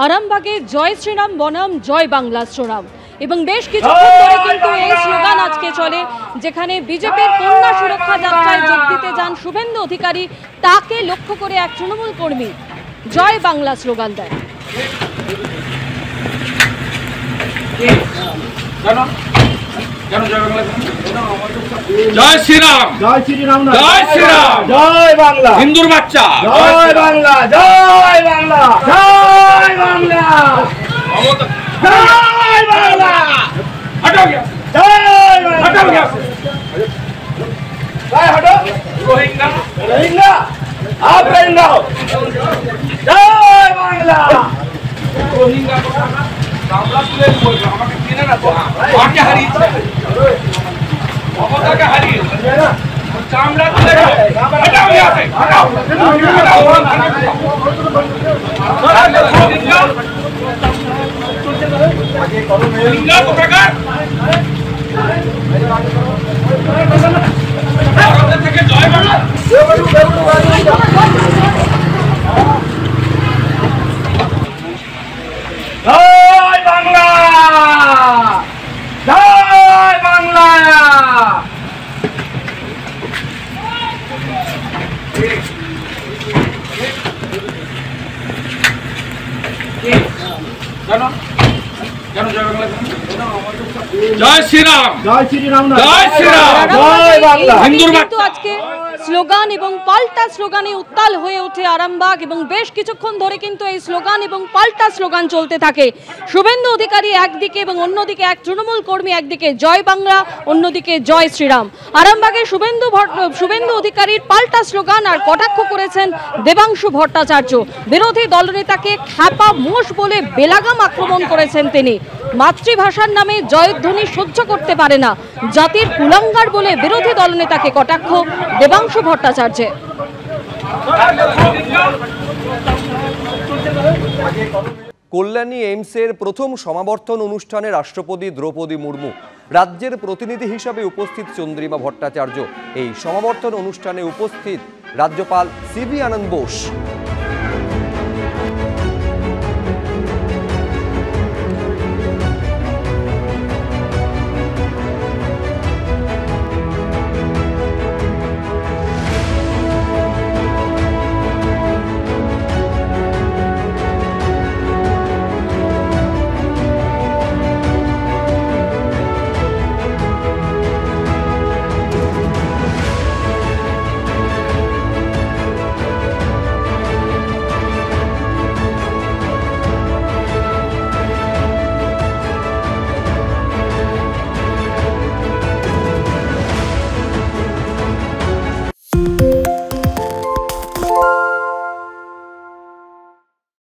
আরামবাগে জয় শ্রীরাম বনাম জয় বাংলা শ্রীরাম এবং বেশ কিছুক্ষণ ধরে কিন্তু এই স্লোগান আজকে চলে, যেখানে বিজেপির কন্যা সুরক্ষা যাত্রায় যোগ দিতে যান শুভেন্দু অধিকারী, তাকে লক্ষ্য করে এক তৃণমূল কর্মী জয় বাংলা স্লোগান দেয়। জয় শ্রীরাম, জয় শ্রীরাম, জয় শ্রীরাম, জয় বাংলা, হিন্দুর বাচ্চা, জয় বাংলা, জয় বাংলা, জয় বাংলা, জয় বাংলা, হটো গিয়া, জয় বাংলা, হটো গিয়া, জয় হটো, রোহিঙ্গা, রোহিঙ্গা, आप रहिंगा हो, जय बांग्ला, रोहिंगा को बांग्ला तुले बोल रहा, हमारे किने ना तो, आगे हरी है, बहुत आगे हरी है, चामड़ा तुले, हटाओ यहाँ से, हटाओ, रोहिंगा को प्रकार, থেকে জয় বাংলা, জয় বাংলা, জয় বাংলা, জয় শ্রীরাম, জয় শ্রীরাম, জয় শ্রীরাম, জয় বাংলা, হিন্দুর বাচ্চা। আজকে স্লোগান এবং পাল্টা স্লোগানে উত্তাল হয়ে ওঠে আরামবাগ এবং বেশ কিছুক্ষণ ধরে কিন্তু এই স্লোগান এবং পাল্টা স্লোগান চলতে থাকে। শুভেন্দু অধিকারী একদিকে এবং অন্যদিকে এক তৃণমূল কর্মী, একদিকে জয় বাংলা, অন্যদিকে জয় শ্রীরাম। আরামবাগে শুভেন্দু অধিকারীর পাল্টা স্লোগান আর কটাক্ষ করেছেন দেবাংশু ভট্টাচার্য। বিরোধী দলনেতাকে খ্যাপা মোষ বলে বেলাগাম আক্রমণ করেছেন তিনি। মাতৃভাষার নামে জয়ধ্বনি সহ্য করতে পারে না, জাতির কুলাঙ্গার বলে বিরোধী দলনেতাকে কটাক্ষ দেবাংশু ভট্টাচার্যের। কল্যাণী এইমসের প্রথম সমাবর্তন অনুষ্ঠানে রাষ্ট্রপতি দ্রৌপদী মুর্মু, রাজ্যের প্রতিনিধি হিসাবে উপস্থিত চন্দ্রিমা ভট্টাচার্য। এই সমাবর্তন অনুষ্ঠানে উপস্থিত রাজ্যপাল সিভি আনন্দ বোস।